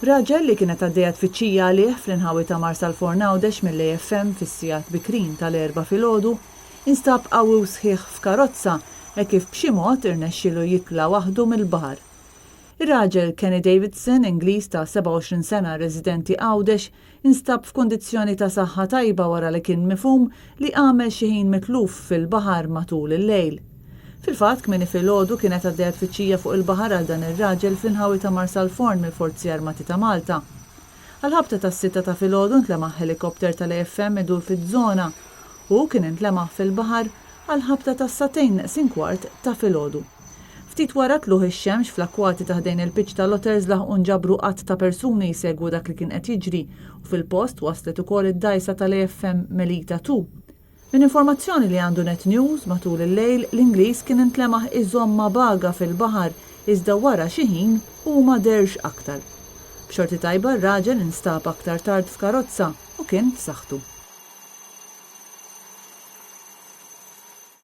Raġel li kienet għaddejja tfittxija għalih fl-inħawi ta' Marsal Fornawdex mill-AFM fis-sigħat bikrin tal-4 filgħodu instab qawwi sħiħ f'karozza e kif b'xi mod irnexxielu jitla' waħdu mill-baħar. Ir-raġel Kenny Davidson, Ingliż ta' 27 sena residenti Għawdex, instab f'kundizzjoni ta' saħħa tajba wara li kien mifhum li għamel xi ħin mitluf fil-baħar matul il-lejl. Fil-fatt kmieni filgħodu kienet għaddejja tfittxija fuq il-baħar għal dan ir-raġel fl-inħawi ta' Marsal Forn mill-Forzi Armati ta' Malta. Għal-ħabta tas-6 ta' filgħodu ntlemaħ helikopter tal-AFM idur fiż-żona u kien intlemaħ fil-baħar għal-ħabta tas-2:15 ta' filgħodu. Ftit wara tluħ ix-xemx fl-akkwati ta' ħdejn il-pitx tal-Otters laħqu nġabru qatt ta' persuni jsegwu dak li kien qed jiġri u fil-post waslet ukoll id-dgħajsa tal-AFM Melita 2. Min informazzjoni li għandu Net News matul il-lejl l-Ingliż kien intlemaħ iżomma baga fil-baħar iżda wara xi ħin u ma derx aktar. B'xorti tajba r-raġel instab aktar tard f'karozza u kien f'saħħtu.